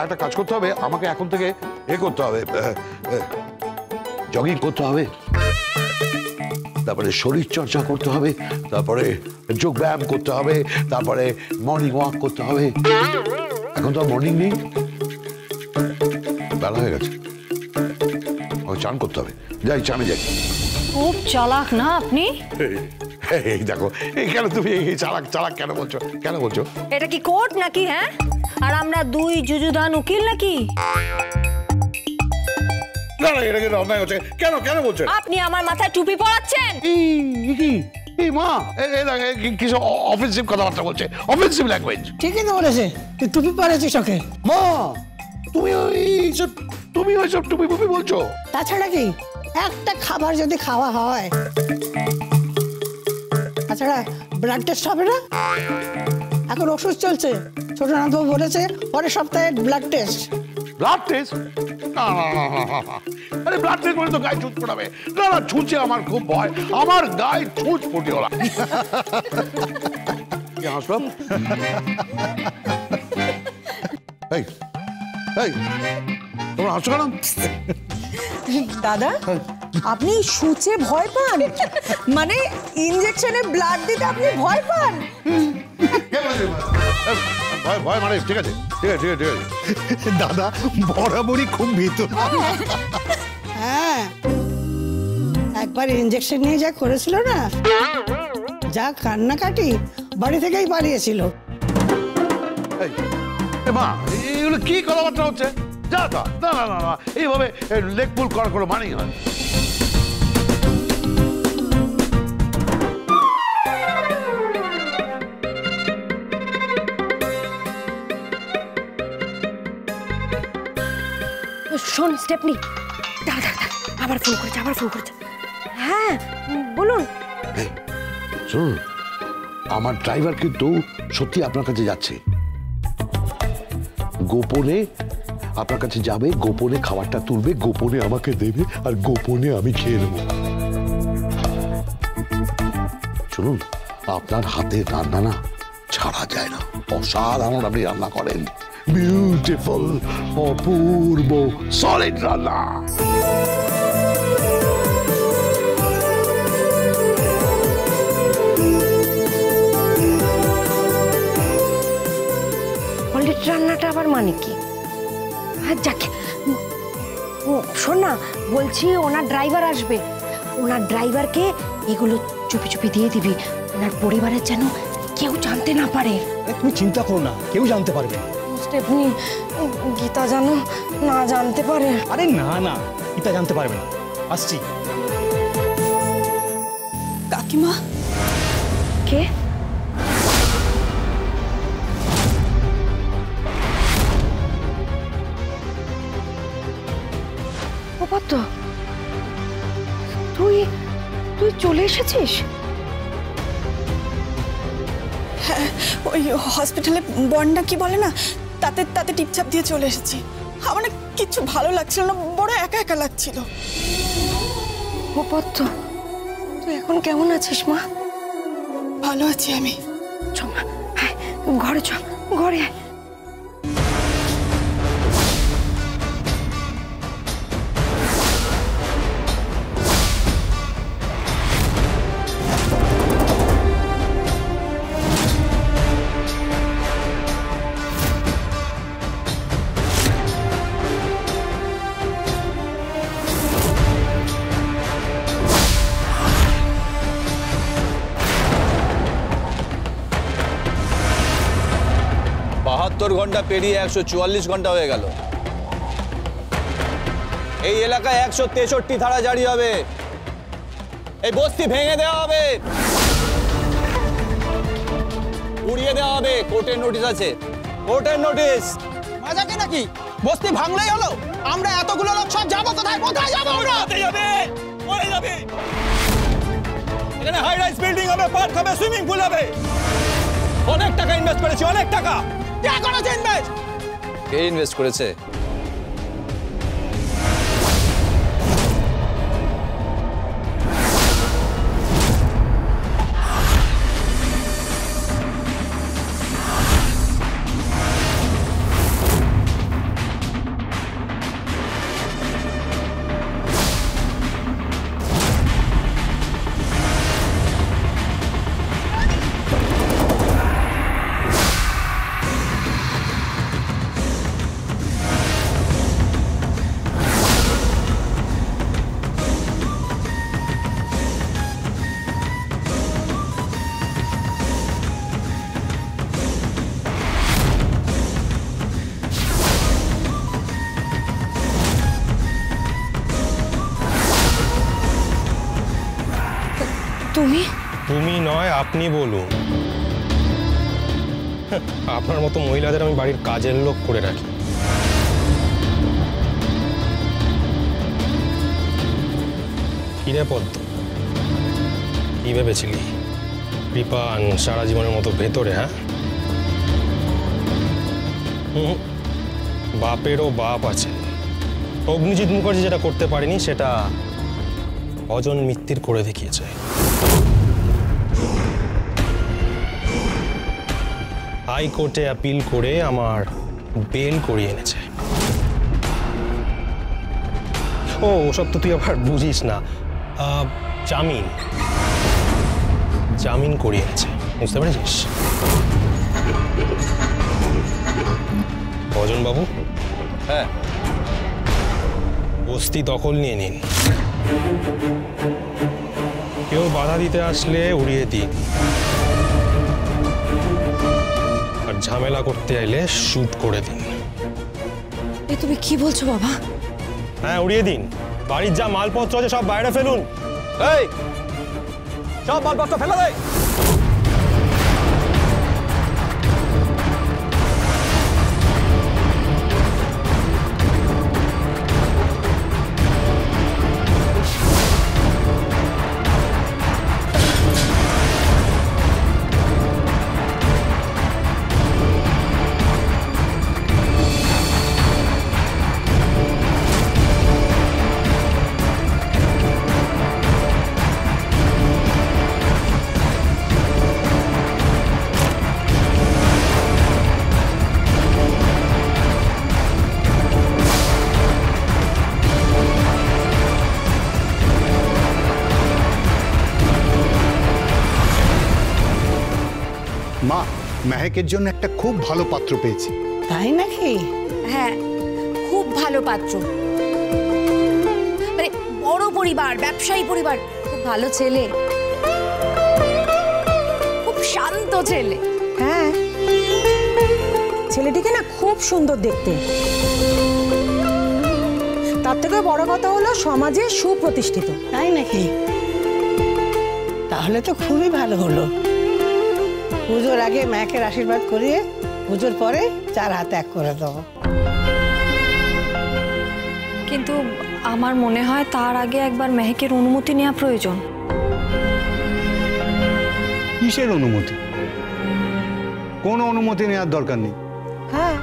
একটা কাজ করতে হবে, আমাকে এখন থেকে করতে হবে, জগিং করতে হবে, তারপরে শরীর চর্চা করতে হবে, তারপরে যোগ ব্যায়াম করতে হবে, তারপরে মর্নিং ওয়াক করতে হবে। এখন তো মর্নিং নেই, বেলা হয়ে গেছে, চান করতে হবে। যাই চানে যাই। খুব চালাক না আপনি? এই দেখো, এই কেন তুমি এই চালাক চালাক কেন বলছো? কেন বলছো? এটা কি কোর্ট নাকি? হ্যাঁ, আর আমরা দুই যুযুধান উকিল নাকি? না না, এটা কিন্তু অন্যায় হচ্ছে। কেন কেন বলছো? আপনি আমার মাথায় টুপি পরাচ্ছেন। এই মা, কিছু অফেন্সিভ কথাবার্তা বলছে, অফেন্সিভ ল্যাঙ্গুয়েজ। ঠিকই তো বলেছে, তুই টুপি পরেছিস ওকে। মা, তুমি ওইসব টুপি ফুপি বলছো? তাছাড়া কি একটা খাবার যদি খাওয়া হয়, তাছাড়া ব্লাড টেস্ট হবে না? এখন ওষুধ চলছে, ছোটনাথবাবু বলেছে পরের সপ্তাহে ব্লাড টেস্ট। Blood test? না না না, আরে ব্লাড টেস্ট বলে তো গায়ে ছুঁচ ফোটাবে। না না, ছুঁচে আমার খুব ভয়, আমার গায়ে ছুঁচ ফুটে ওরা। কি হাসলাম? এই এই, তোমরা হাসছো কেন? দাদা, আপনি সূচে ভয় পান? মানে ইনজেকশনে ব্লাড দিতে আপনি ভয় পান? ভয় ভয় মানে ঠিক আছে, ঠিক আছে, ঠিক আছে, ঠিক আছে। দাদা বরাবরই খুব ভীতু। হ্যাঁ, একবার ইনজেকশন নিয়ে যা করেছিল না, যা কান্নাকাটি, বাড়ি থেকেই পালিয়েছিল। মা, এগুলো কি কথাবার্তা হচ্ছে? যা তা, না না না না, এইভাবে লেগ পুল করার কোনো মানেই হয়। শোন স্টেপনি, দাদা আবার ফোন করেছে। হ্যাঁ বলুন। শুনুন, আমার ড্রাইভার কিন্তু সত্যি আপনার কাছে যাচ্ছে, গোপনে আপনার কাছে যাবে, গোপনে খাবারটা তুলবে, গোপনে আমাকে দেবে, আর গোপনে আমি খেয়ে নেব। শুনুন, আপনার হাতের রান্না না ছাড়া যায় না, অসাধারণ আপনি রান্না করেন, বিউটিফুল, অপূর্ব, সলিড রান্না। সলিড রান্নাটা আবার মানে কি? যাকে শোন না, বলছি ওনার ড্রাইভার আসবে, ওনার ড্রাইভারকে এগুলো চুপি চুপি দিয়ে দিবি, ওনার পরিবারের যেন কেউ জানতে না পারে। তুমি চিন্তা করো না, কেউ জানতে পারবে না। স্টেফনি, গীতা যেন না জানতে পারে। আরে না না, গীতা জানতে পারবে না। আসছি। কাকিমা। কে? উপত্য, তুই চলে এসেছিস? হ্যাঁ, ওই হসপিটালে বন্ডা কি বলে না, তাতে টিপছাপ দিয়ে চলে এসেছি। আমার না কিছু ভালো লাগছিল না, বড় একা একা লাগছিল। উপত্য, তুই এখন কেমন আছিস মা? ভালো আছি আমি। চ মা, হ্যাঁ ঘরে চ, ঘরে আয়। ঘন্টা পেরিয়ে 144 ঘন্টা হয়ে গেল। এই এলাকায় 163 ধারা জারি হবে, এই বস্তি ভেঙে দেওয়া হবে, উড়িয়ে দেওয়া হবে। কোর্টের নোটিশ আছে, কোর্টের নোটিশ। মজাকে নাকি বস্তি ভাঙলেই হলো? আমরা এতগুলো লোক সব যাবো কোথায়? কোথায় যাবো? মরে যাবে। এখানে হাই রাইজ বিল্ডিং হবে, পার্ক হবে, সুইমিং পুল হবে। অনেক টাকা ইনভেস্ট করেছি, অনেক টাকা। কে করেছে ইনভেস্ট? কে ইনভেস্ট করেছে? তুমি? তুমি নয়, আপনি বলুন। আপনার মতো মহিলাদের আমি বাড়ির কাজের লোক করে রাখি। কিরে পদ্ম, কি ভেবেছিলি কৃপান সারা জীবনের মতো ভেতরে? হ্যাঁ, বাপেরও বাপ আছে। অগ্নিজিৎ মুখার্জি যেটা করতে পারেনি সেটা অজন মিত্তির করে দেখিয়েছে। হাইকোর্টে অ্যাপিল করে আমার বেল করিয়ে এনেছে। ও ওসব তো তুই আবার বুঝিস না। জামিন করিয়ে এনেছে, বুঝতে পেরেছিস? অজন বাবু, হ্যাঁ, বস্তি দখল নিয়ে নিন। কেউ বাধা দিতে আসলে উড়িয়ে দিন, আর ঝামেলা করতে এলে শুট করে দিন। এ তুমি কি বলছো বাবা? হ্যাঁ, উড়িয়ে দিন। বাড়ির যা মালপত্র আছে সব বাইরে ফেলুন। এই সব মালপত্র ফেলে দে। মা, মেহেকের জন্য একটা খুব ভালো পাত্র পেয়েছি। তাই নাকি? হ্যাঁ, খুব ভালো পাত্র, মানে বড় পরিবার, ব্যবসায়ী পরিবার, খুব ভালো ছেলে, খুব শান্ত ছেলে। হ্যাঁ, ছেলেটিকে না খুব সুন্দর দেখতে। তার থেকে বড় কথা হলো সমাজে সুপ্রতিষ্ঠিত। তাই নাকি? তাহলে তো খুবই ভালো হলো। পুজোর আগে মেয়েকের আশীর্বাদ করিয়ে পুজোর পরে 4 হাত এক করে দেবো। কিন্তু আমার মনে হয় তার আগে একবার মেহেকের অনুমতি নেওয়া প্রয়োজন। কিসের অনুমতি? কোনো অনুমতি নেওয়ার দরকার নেই। হ্যাঁ,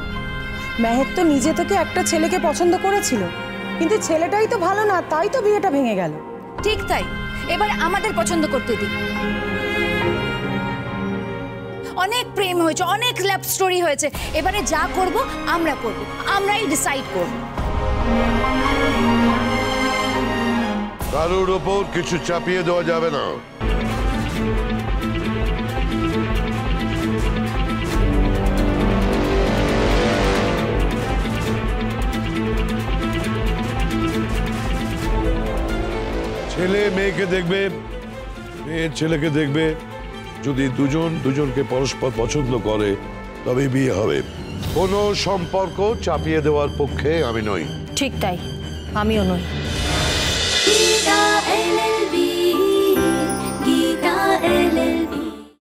মেহেক তো নিজে থেকে একটা ছেলেকে পছন্দ করেছিল, কিন্তু ছেলেটাই তো ভালো না, তাই তো বিয়েটা ভেঙে গেল। ঠিক তাই, এবার আমাদের পছন্দ করতে দিই। অনেক প্রেম হয়েছে, অনেক লাভ স্টোরি হয়েছে, এবারে যা করব আমরা করব, আমরাই ডিসাইড করব। কারোর ওপর কিছু চাপিয়ে দেওয়া যাবে না। ছেলে মেয়েকে দেখবে, মেয়ে ছেলেকে দেখবে। যদি দুজনকে পরস্পর পছন্দ করে তবে বিয়ে হবে। কোনো সম্পর্ক চাপিয়ে দেওয়ার পক্ষে আমি নই। ঠিক তাই, আমিও নই।